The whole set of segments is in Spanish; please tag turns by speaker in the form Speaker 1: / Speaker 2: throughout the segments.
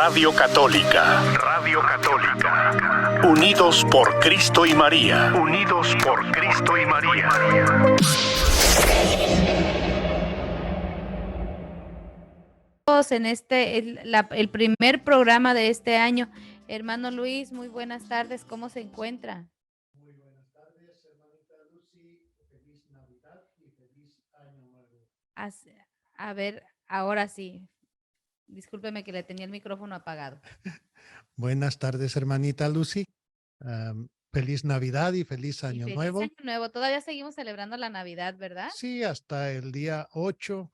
Speaker 1: Radio Católica. Radio Católica. Unidos por Cristo y María. Unidos por Cristo y María.
Speaker 2: En el primer programa de este año. Hermano Luis, muy buenas tardes, ¿cómo se encuentra?
Speaker 3: Muy buenas tardes, hermanita Lucy, feliz Navidad y feliz Año Nuevo.
Speaker 2: A ver, ahora sí, discúlpeme que le tenía el micrófono apagado.
Speaker 3: Buenas tardes, hermanita Lucy, feliz Navidad y feliz Año Nuevo.
Speaker 2: Feliz Año Nuevo, todavía seguimos celebrando la Navidad, ¿verdad?
Speaker 3: Sí, hasta el día 8.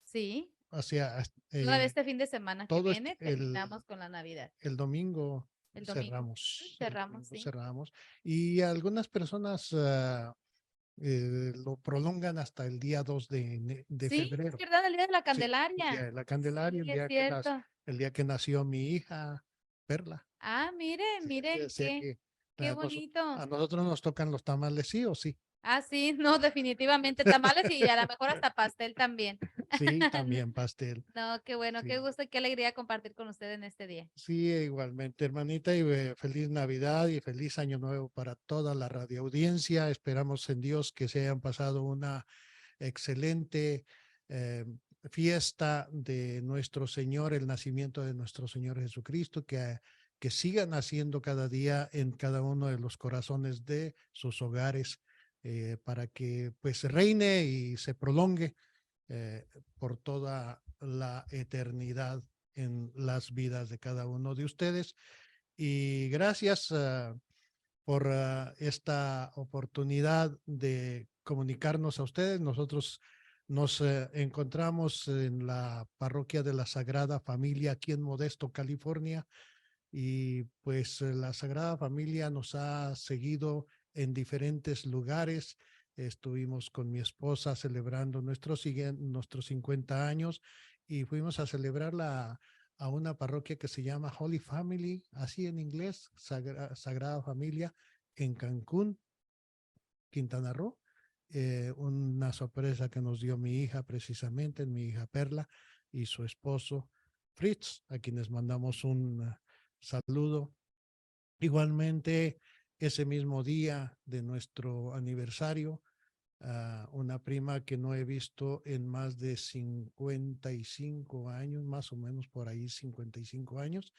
Speaker 2: Sí.
Speaker 3: O sea,
Speaker 2: todavía este fin de semana que
Speaker 3: todo
Speaker 2: viene terminamos con la Navidad.
Speaker 3: El domingo
Speaker 2: cerramos.
Speaker 3: Cerramos. Y algunas personas lo prolongan hasta el día 2 de febrero.
Speaker 2: Sí, es verdad, el día de la Candelaria.
Speaker 3: Sí, el día de la Candelaria,
Speaker 2: sí,
Speaker 3: el día que nació mi hija, Perla.
Speaker 2: Ah, miren, qué bonito.
Speaker 3: A nosotros nos tocan los tamales, ¿sí o sí?
Speaker 2: Ah, sí, no, definitivamente tamales y a lo mejor hasta pastel también.
Speaker 3: Sí, también pastel.
Speaker 2: No, qué bueno,
Speaker 3: Sí.
Speaker 2: qué gusto y qué alegría compartir con usted en este día.
Speaker 3: Sí, igualmente, hermanita, y feliz Navidad y feliz Año Nuevo para toda la radioaudiencia. Esperamos en Dios que se hayan pasado una excelente fiesta de nuestro Señor, el nacimiento de nuestro Señor Jesucristo, que sigan haciendo cada día en cada uno de los corazones de sus hogares, para que pues reine y se prolongue por toda la eternidad en las vidas de cada uno de ustedes. Y gracias por esta oportunidad de comunicarnos a ustedes. Nosotros nos encontramos en la parroquia de la Sagrada Familia aquí en Modesto, California, y pues la Sagrada Familia nos ha seguido en diferentes lugares. Estuvimos con mi esposa celebrando nuestros 50 años y fuimos a celebrarla a una parroquia que se llama Holy Family, así en inglés, Sagrada Familia, en Cancún, Quintana Roo. Una sorpresa que nos dio mi hija precisamente, mi hija Perla y su esposo Fritz, a quienes mandamos un saludo. Igualmente, ese mismo día de nuestro aniversario, una prima que no he visto en más de 55 años, más o menos por ahí 55 años,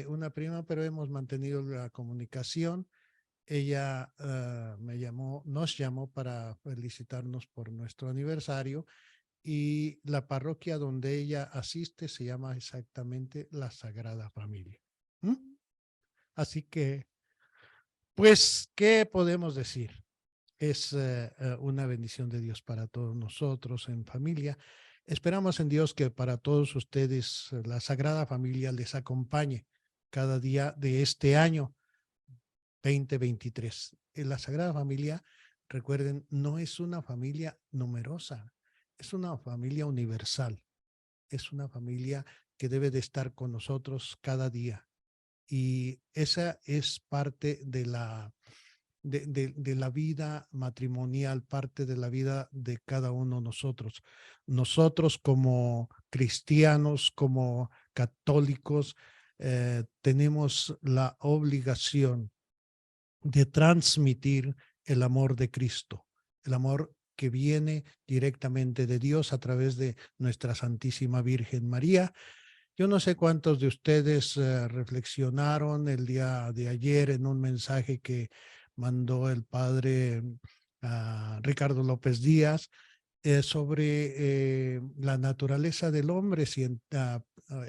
Speaker 3: una prima, pero hemos mantenido la comunicación. Ella nos llamó para felicitarnos por nuestro aniversario, y la parroquia donde ella asiste se llama exactamente la Sagrada Familia. Así que, pues, ¿qué podemos decir? Es una bendición de Dios para todos nosotros en familia. Esperamos en Dios que para todos ustedes la Sagrada Familia les acompañe cada día de este año 2023. La Sagrada Familia, recuerden, no es una familia numerosa, es una familia universal, es una familia que debe de estar con nosotros cada día. Y esa es parte de la vida matrimonial, parte de la vida de cada uno de nosotros. Nosotros como cristianos, como católicos, tenemos la obligación de transmitir el amor de Cristo, el amor que viene directamente de Dios a través de nuestra Santísima Virgen María. Yo no sé cuántos de ustedes reflexionaron el día de ayer en un mensaje que mandó el padre Ricardo López Díaz sobre la naturaleza del hombre,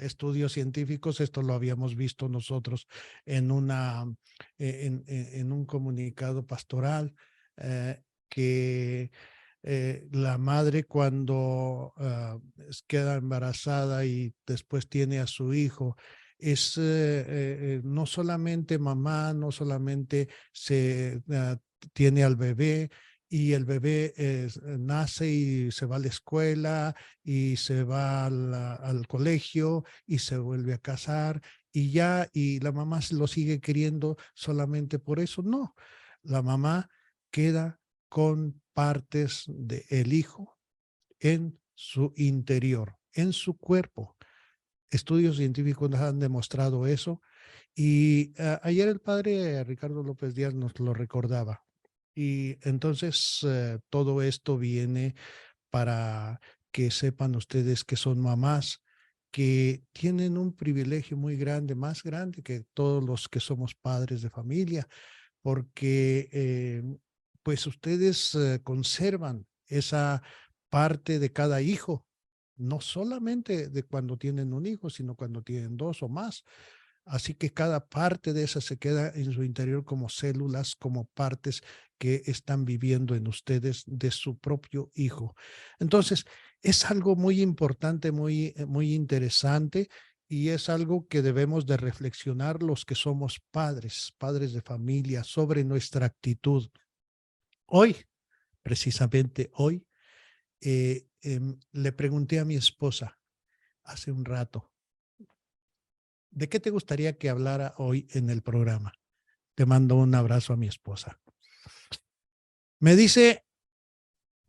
Speaker 3: estudios científicos. Esto lo habíamos visto nosotros en un comunicado pastoral, que la madre cuando queda embarazada y después tiene a su hijo, es no solamente mamá, no solamente tiene al bebé, y el bebé nace y se va a la escuela y se va al colegio y se vuelve a casar y la mamá lo sigue queriendo solamente por eso. No, la mamá queda con partes del hijo en su interior, en su cuerpo. Estudios científicos han demostrado eso. Y ayer el padre Ricardo López Díaz nos lo recordaba. Y entonces todo esto viene para que sepan ustedes que son mamás, que tienen un privilegio muy grande, más grande que todos los que somos padres de familia, porque pues ustedes conservan esa parte de cada hijo, no solamente de cuando tienen un hijo, sino cuando tienen dos o más. Así que cada parte de esa se queda en su interior como células, como partes que están viviendo en ustedes de su propio hijo. Entonces, es algo muy importante, muy interesante, y es algo que debemos de reflexionar los que somos padres, padres de familia, sobre nuestra actitud. Hoy, precisamente hoy, le pregunté a mi esposa hace un rato, ¿de qué te gustaría que hablara hoy en el programa? Te mando un abrazo a mi esposa. Me dice,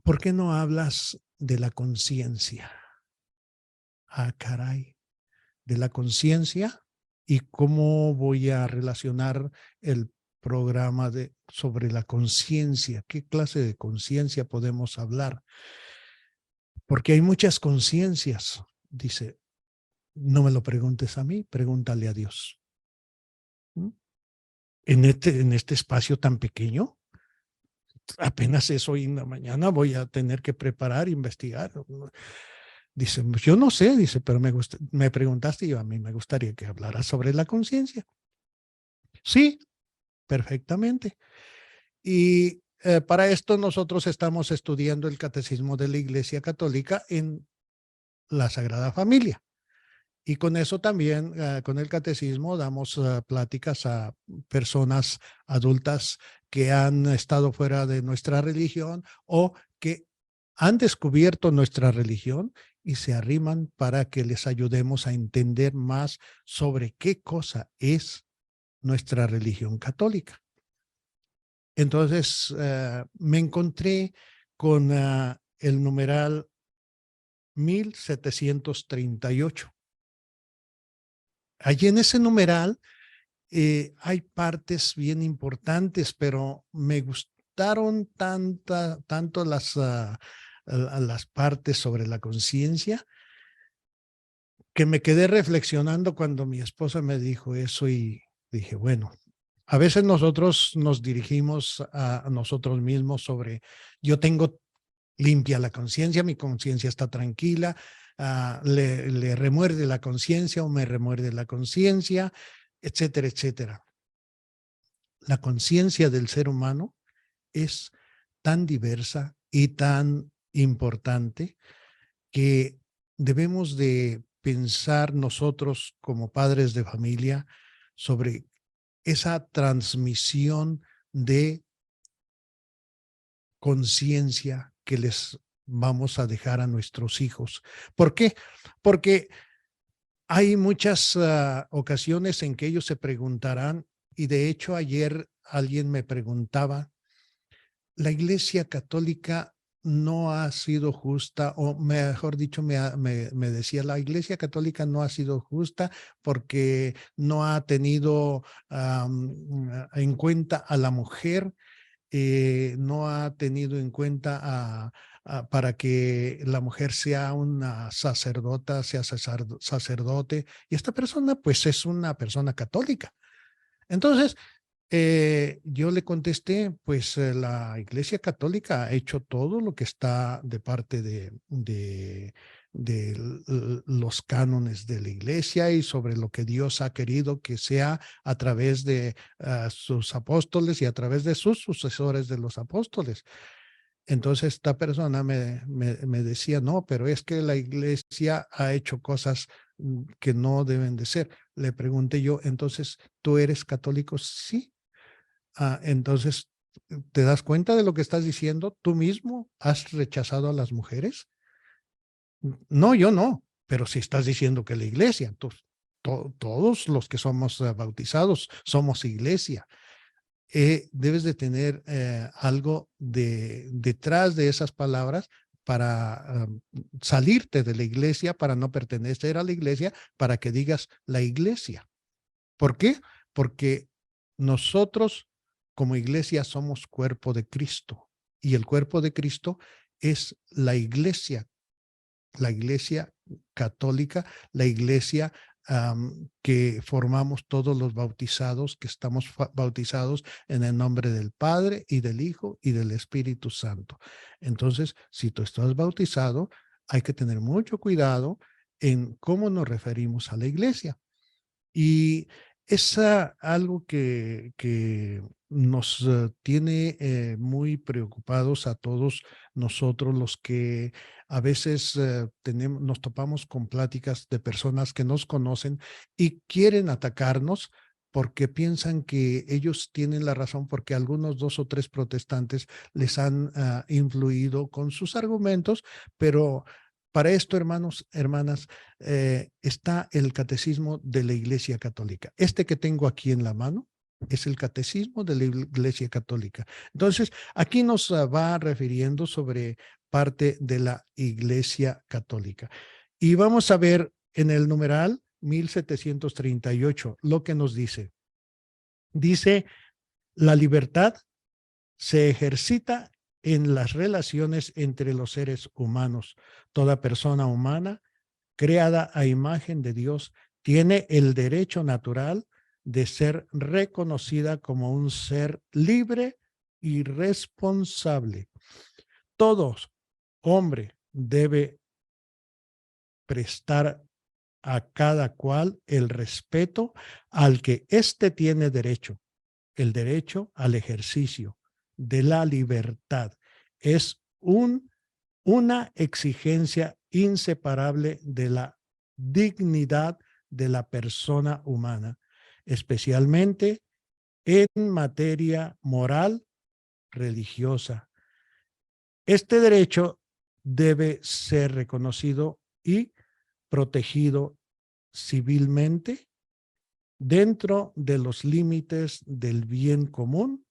Speaker 3: ¿por qué no hablas de la conciencia? Ah, caray, de la conciencia, y cómo voy a relacionar el programa sobre la conciencia. ¿Qué clase de conciencia podemos hablar? Porque hay muchas conciencias. Dice, no me lo preguntes a mí, pregúntale a Dios. ¿Mm? En este espacio tan pequeño, apenas es hoy en la mañana, voy a tener que preparar, investigar. Dice, yo no sé, dice, pero me preguntaste y yo, a mí me gustaría que hablaras sobre la conciencia. Sí, perfectamente. Y para esto nosotros estamos estudiando el Catecismo de la Iglesia Católica en la Sagrada Familia. Y con eso también, con el catecismo, damos pláticas a personas adultas que han estado fuera de nuestra religión o que han descubierto nuestra religión y se arriman para que les ayudemos a entender más sobre qué cosa es nuestra religión católica. Entonces, me encontré con el numeral 1738. Allí en ese numeral hay partes bien importantes, pero me gustaron tanto las partes sobre la conciencia que me quedé reflexionando cuando mi esposa me dijo eso y dije, bueno, a veces nosotros nos dirigimos a nosotros mismos sobre, yo tengo limpia la conciencia, mi conciencia está tranquila, le remuerde la conciencia o me remuerde la conciencia, etcétera, etcétera. La conciencia del ser humano es tan diversa y tan importante que debemos de pensar nosotros como padres de familia sobre esa transmisión de conciencia que les vamos a dejar a nuestros hijos. ¿Por qué? Porque hay muchas ocasiones en que ellos se preguntarán, y de hecho ayer alguien me preguntaba, la Iglesia Católica no ha sido justa, o mejor dicho, me decía, la Iglesia Católica no ha sido justa porque no ha tenido en cuenta a la mujer, no ha tenido en cuenta para que la mujer sea una sacerdota, sea sacerdote, y esta persona pues es una persona católica. Entonces, yo le contesté, pues la Iglesia Católica ha hecho todo lo que está de parte de los cánones de la Iglesia y sobre lo que Dios ha querido que sea a través de sus apóstoles y a través de sus sucesores de los apóstoles. Entonces esta persona me decía, no, pero es que la Iglesia ha hecho cosas que no deben de ser. Le pregunté yo, entonces, ¿tú eres católico? Sí. Entonces, ¿te das cuenta de lo que estás diciendo? ¿Tú mismo has rechazado a las mujeres? No, yo no, pero si estás diciendo que la iglesia, entonces, todos los que somos bautizados somos iglesia. Debes de tener algo detrás de esas palabras para salirte de la iglesia, para no pertenecer a la iglesia, para que digas la iglesia. ¿Por qué? Porque nosotros como iglesia somos cuerpo de Cristo y el cuerpo de Cristo es la iglesia católica, la iglesia que formamos todos los bautizados, que estamos bautizados en el nombre del Padre y del Hijo y del Espíritu Santo. Entonces, si tú estás bautizado, hay que tener mucho cuidado en cómo nos referimos a la iglesia. Y es algo que nos tiene muy preocupados a todos nosotros, los que a veces nos topamos con pláticas de personas que nos conocen y quieren atacarnos porque piensan que ellos tienen la razón, porque algunos 2 o 3 protestantes les han influido con sus argumentos, pero para esto, hermanos, hermanas, está el catecismo de la Iglesia Católica. Este que tengo aquí en la mano es el catecismo de la Iglesia Católica. Entonces, aquí nos va refiriendo sobre parte de la Iglesia Católica. Y vamos a ver en el numeral 1738 lo que nos dice. Dice, la libertad se ejercita en las relaciones entre los seres humanos. Toda persona humana creada a imagen de Dios tiene el derecho natural de ser reconocida como un ser libre y responsable. Todo hombre debe prestar a cada cual el respeto al que éste tiene derecho, el derecho al ejercicio de la libertad. Es una exigencia inseparable de la dignidad de la persona humana, especialmente en materia moral, religiosa. Este derecho debe ser reconocido y protegido civilmente dentro de los límites del bien común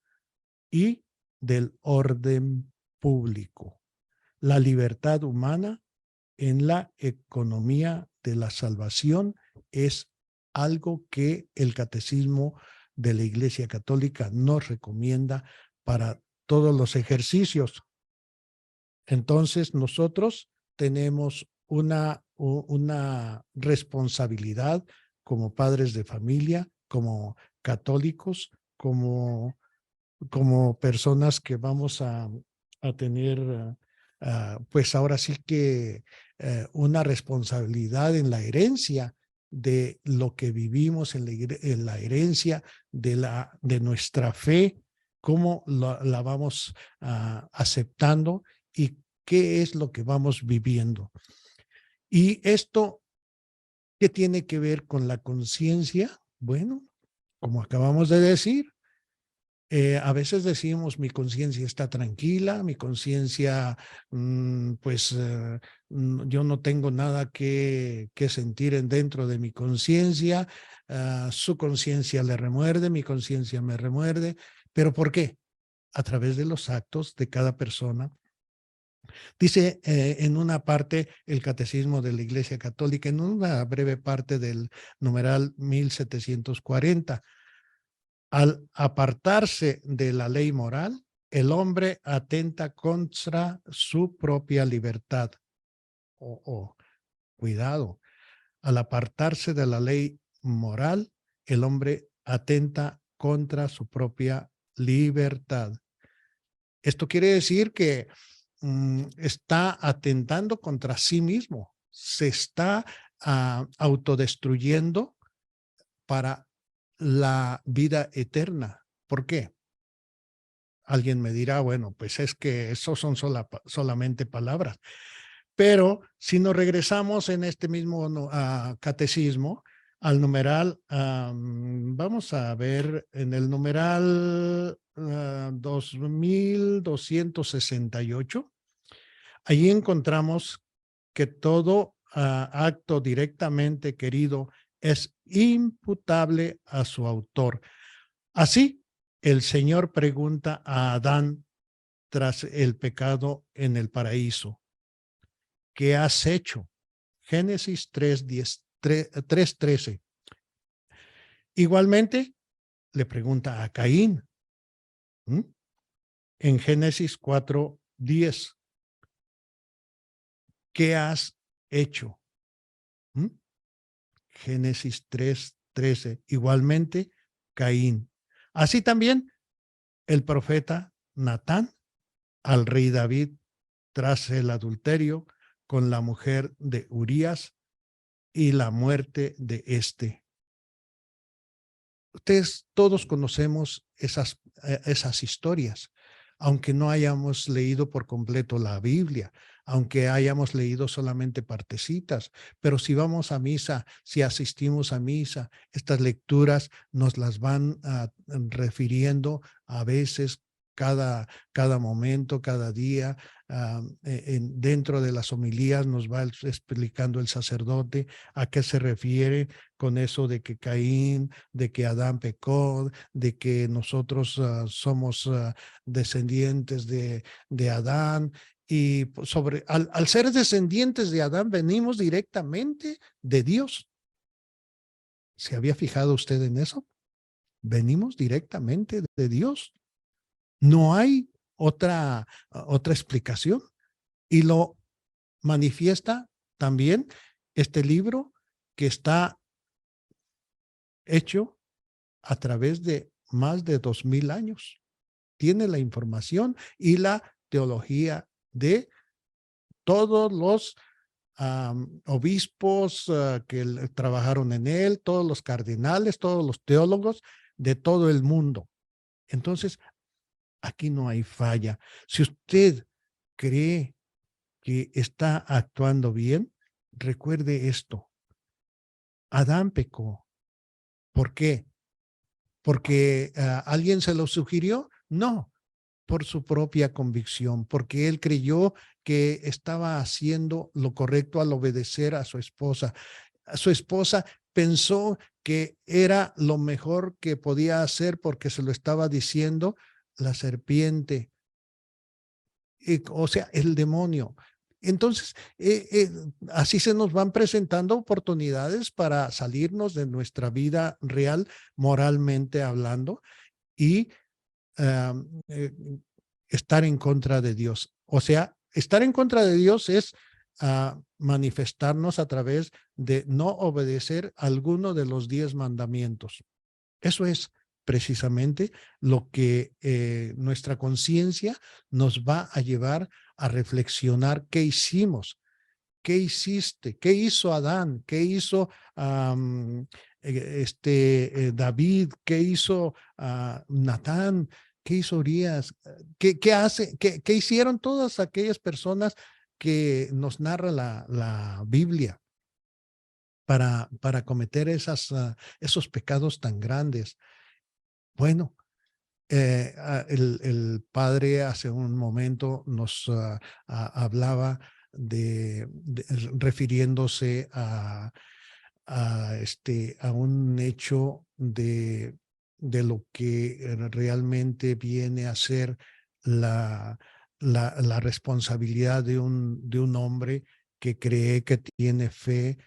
Speaker 3: y del orden público. La libertad humana en la economía de la salvación es algo que el catecismo de la Iglesia Católica nos recomienda para todos los ejercicios. Entonces, nosotros tenemos una responsabilidad como padres de familia, como católicos, como personas que vamos a tener, pues ahora sí que una responsabilidad en la herencia de lo que vivimos, en la herencia de nuestra fe, cómo la vamos aceptando y qué es lo que vamos viviendo. Y esto, ¿qué tiene que ver con la conciencia? Bueno, como acabamos de decir, a veces decimos mi conciencia está tranquila, mi conciencia, yo no tengo nada que sentir dentro de mi conciencia, su conciencia le remuerde, mi conciencia me remuerde. ¿Pero por qué? A través de los actos de cada persona. Dice en una parte el Catecismo de la Iglesia Católica, en una breve parte del numeral 1740, al apartarse de la ley moral, el hombre atenta contra su propia libertad. Cuidado, al apartarse de la ley moral, el hombre atenta contra su propia libertad. Esto quiere decir que está atentando contra sí mismo, se está autodestruyendo para la vida eterna. ¿Por qué? Alguien me dirá, bueno, pues es que eso son solamente palabras. Pero si nos regresamos en este mismo catecismo, al numeral, vamos a ver en el numeral 2268, allí encontramos que todo acto directamente querido es imputable a su autor. Así, el Señor pregunta a Adán tras el pecado en el paraíso, ¿qué has hecho? Génesis 3:13. Igualmente, le pregunta a Caín, en Génesis 4:10, ¿qué has hecho? Génesis 3:13. Igualmente, Caín. Así también, el profeta Natán al rey David tras el adulterio con la mujer de Urías y la muerte de éste. Ustedes todos conocemos esas historias, aunque no hayamos leído por completo la Biblia, aunque hayamos leído solamente partecitas, pero si vamos a misa, si asistimos a misa, estas lecturas nos las van refiriendo a veces cada momento, cada día. Dentro de las homilías nos va explicando el sacerdote a qué se refiere con eso de que Caín, de que Adán pecó, de que nosotros somos descendientes de Adán. Y al ser descendientes de Adán, venimos directamente de Dios. ¿Se había fijado usted en eso? Venimos directamente de Dios. No hay otra explicación. Y lo manifiesta también este libro que está hecho a través de más de 2000 años. Tiene la información y la teología de todos los obispos que trabajaron en él, todos los cardenales, todos los teólogos de todo el mundo. Entonces, aquí no hay falla. Si usted cree que está actuando bien, recuerde esto. Adán pecó. ¿Por qué? ¿Porque alguien se lo sugirió? No, por su propia convicción, porque él creyó que estaba haciendo lo correcto al obedecer a su esposa. Su esposa pensó que era lo mejor que podía hacer porque se lo estaba diciendo la serpiente, o sea, el demonio. Entonces, así se nos van presentando oportunidades para salirnos de nuestra vida real, moralmente hablando, y estar en contra de Dios. O sea, estar en contra de Dios es manifestarnos a través de no obedecer alguno de los 10 mandamientos. Eso es precisamente lo que nuestra conciencia nos va a llevar a reflexionar qué hicimos, qué hiciste, qué hizo Adán, qué hizo David, qué hizo Natán, qué hizo Urías, qué hicieron todas aquellas personas que nos narra la Biblia para cometer esos pecados tan grandes. Bueno, el padre hace un momento nos hablaba refiriéndose a un hecho de lo que realmente viene a ser la responsabilidad de un hombre que cree que tiene fe,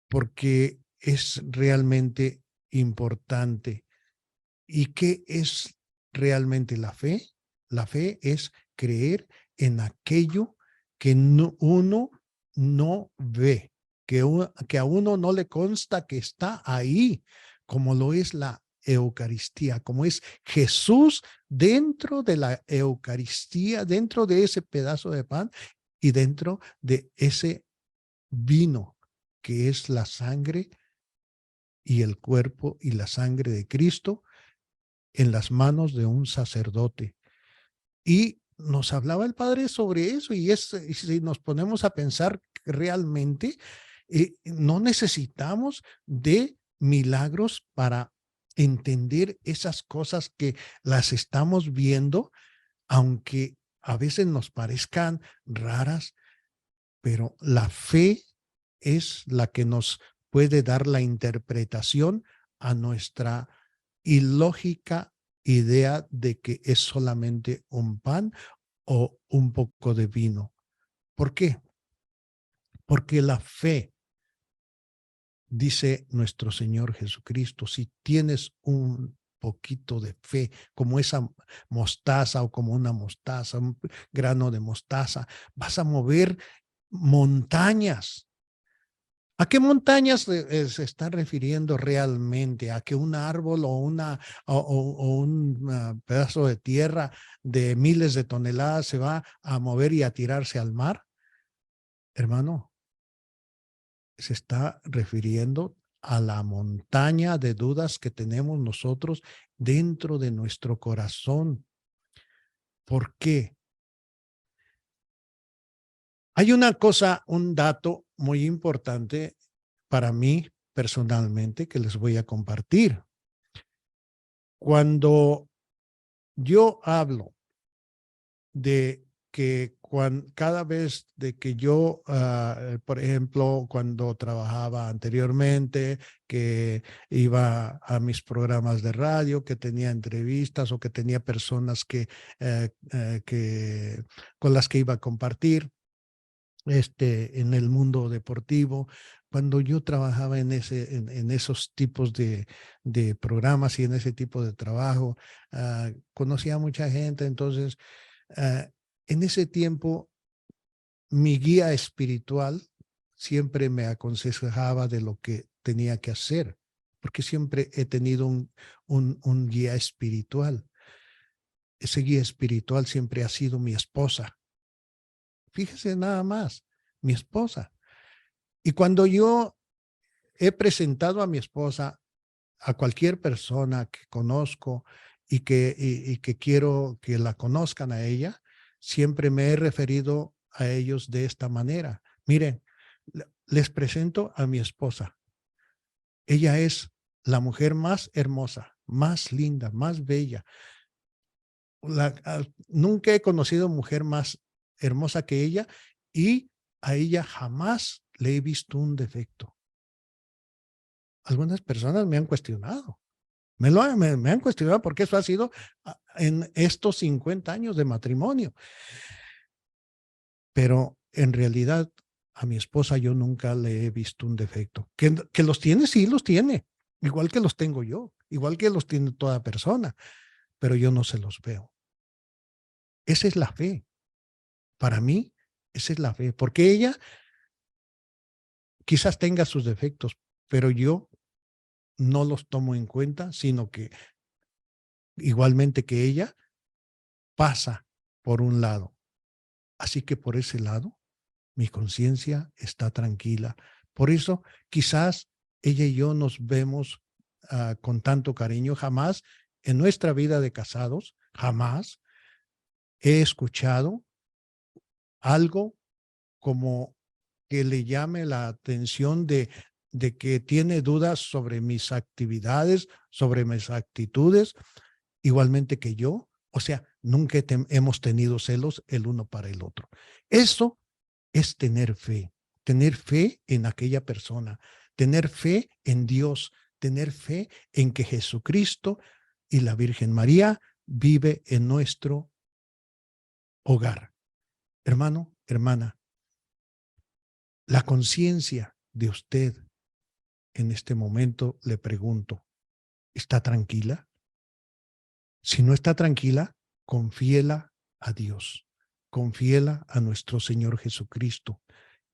Speaker 3: porque es realmente importante. ¿Y qué es realmente la fe? La fe es creer en aquello que uno no ve, que a uno no le consta que está ahí, como lo es la Eucaristía, como es Jesús dentro de la Eucaristía, dentro de ese pedazo de pan y dentro de ese vino que es la sangre y el cuerpo y la sangre de Cristo en las manos de un sacerdote. Y nos hablaba el padre sobre eso, y si nos ponemos a pensar realmente, no necesitamos de milagros para entender esas cosas que las estamos viendo, aunque a veces nos parezcan raras, pero la fe es la que nos puede dar la interpretación a nuestra ilógica idea de que es solamente un pan o un poco de vino. ¿Por qué? Porque la fe, dice nuestro Señor Jesucristo, si tienes un poquito de fe, como esa mostaza o como una mostaza, un grano de mostaza, vas a mover montañas. ¿A qué montañas se está refiriendo realmente? ¿A que un árbol o un pedazo de tierra de miles de toneladas se va a mover y a tirarse al mar? Hermano, se está refiriendo a la montaña de dudas que tenemos nosotros dentro de nuestro corazón. ¿Por qué? Hay una cosa, un dato muy importante para mí personalmente que les voy a compartir. Cuando yo hablo de que cada vez de que yo, por ejemplo, cuando trabajaba anteriormente, que iba a mis programas de radio, que tenía entrevistas o que tenía personas con las que iba a compartir en el mundo deportivo, cuando yo trabajaba en esos tipos de programas y en ese tipo de trabajo, conocía a mucha gente. Entonces, en ese tiempo, mi guía espiritual siempre me aconsejaba de lo que tenía que hacer, porque siempre he tenido un guía espiritual. Ese guía espiritual siempre ha sido mi esposa. Fíjese nada más, mi esposa. Y cuando yo he presentado a mi esposa a cualquier persona que conozco y que quiero que la conozcan a ella, siempre me he referido a ellos de esta manera. Miren, les presento a mi esposa. Ella es la mujer más hermosa, más linda, más bella. Nunca he conocido mujer más hermosa que ella y a ella jamás le he visto un defecto. Algunas personas me han cuestionado. Me han cuestionado porque eso ha sido en estos 50 años de matrimonio. Pero en realidad a mi esposa yo nunca le he visto un defecto. Que los tiene, sí los tiene. Igual que los tengo yo. Igual que los tiene toda persona. Pero yo no se los veo. Esa es la fe. Para mí, esa es la fe. Porque ella quizás tenga sus defectos, pero yo no los tomo en cuenta, sino que igualmente que ella pasa por un lado. Así que por ese lado, mi conciencia está tranquila. Por eso, quizás ella y yo nos vemos con tanto cariño. Jamás en nuestra vida de casados, jamás he escuchado algo como que le llame la atención de que tiene dudas sobre mis actividades, sobre mis actitudes, igualmente que yo. O sea, nunca hemos tenido celos el uno para el otro. Eso es tener fe en aquella persona, tener fe en Dios, tener fe en que Jesucristo y la Virgen María vive en nuestro hogar. Hermano, hermana, la conciencia de usted en este momento, le pregunto, ¿está tranquila? Si no está tranquila, confíela a Dios, confíela a nuestro Señor Jesucristo.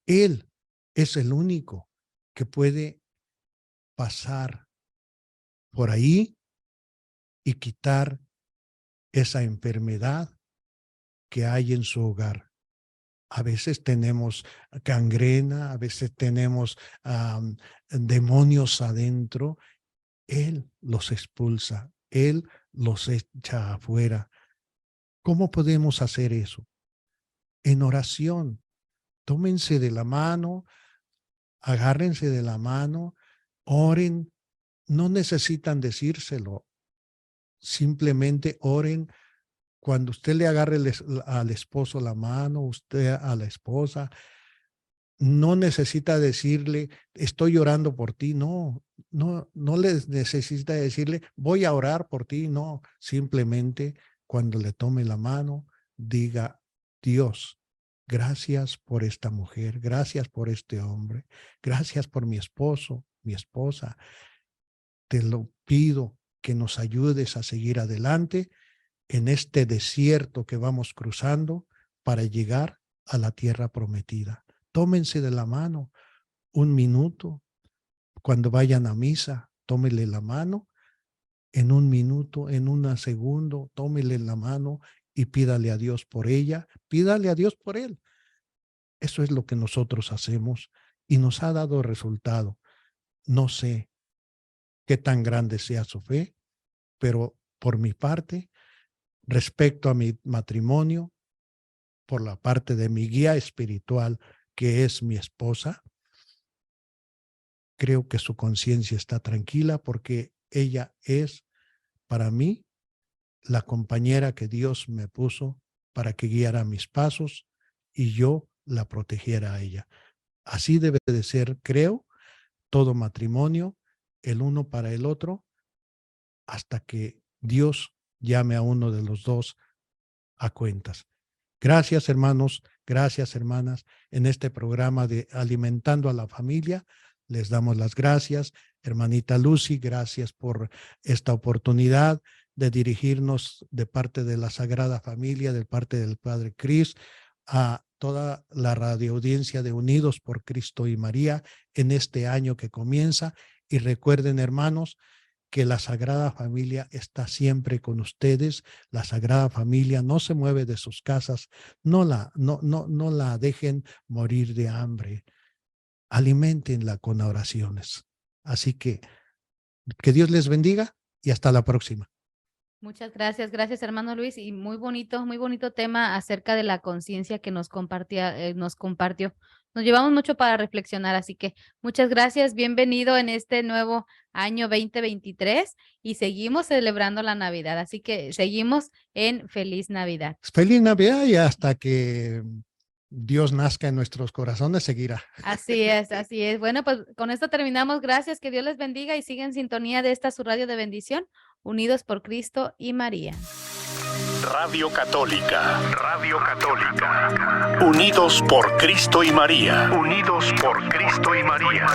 Speaker 3: Él es el único que puede pasar por ahí y quitar esa enfermedad que hay en su hogar. A veces tenemos gangrena, a veces tenemos demonios adentro. Él los expulsa, Él los echa afuera. ¿Cómo podemos hacer eso? En oración. Tómense de la mano, agárrense de la mano, oren. No necesitan decírselo. Simplemente oren. Cuando usted le agarre al esposo la mano, usted a la esposa, no necesita decirle, estoy orando por ti. No le necesita decirle, voy a orar por ti. No, simplemente cuando le tome la mano, diga, Dios, Gracias por esta mujer, gracias por este hombre, gracias por mi esposo, mi esposa. Te lo pido que nos ayudes a seguir adelante en este desierto que vamos cruzando para llegar a la tierra prometida. Tómense de la mano un minuto. Cuando vayan a misa, tómenle la mano. En un minuto, en un segundo, tómele la mano y pídale a Dios por ella, pídale a Dios por él. Eso es lo que nosotros hacemos y nos ha dado resultado. No sé qué tan grande sea su fe, pero por mi parte, respecto a mi matrimonio, por la parte de mi guía espiritual, que es mi esposa, creo que su conciencia está tranquila porque ella es para mí la compañera que Dios me puso para que guiara mis pasos y yo la protegiera a ella. Así debe de ser, creo, todo matrimonio, el uno para el otro, hasta que Dios llame a uno de los dos a cuentas. Gracias, hermanos, gracias, hermanas, en este programa de Alimentando a la Familia. Les damos las gracias. Hermanita Lucy, gracias por esta oportunidad de dirigirnos de parte de la Sagrada Familia, de parte del Padre Cris, a toda la radioaudiencia de Unidos por Cristo y María en este año que comienza. Y recuerden, hermanos, que la Sagrada Familia está siempre con ustedes. La Sagrada Familia no se mueve de sus casas. No la dejen morir de hambre. Aliméntenla con oraciones. Así que Dios les bendiga y hasta la próxima.
Speaker 2: Muchas gracias, gracias hermano Luis, y muy bonito tema acerca de la conciencia que nos compartió. Nos llevamos mucho para reflexionar, así que muchas gracias, bienvenido en este nuevo año 2023 y seguimos celebrando la Navidad, así que seguimos en Feliz Navidad.
Speaker 3: Feliz Navidad y hasta que Dios nazca en nuestros corazones seguirá.
Speaker 2: Así es, así es. Bueno, pues con esto terminamos. Gracias, que Dios les bendiga y sigan en sintonía de esta su radio de bendición, Unidos por Cristo y María.
Speaker 1: Radio Católica, Radio Católica. Unidos por Cristo y María. Unidos por Cristo y María.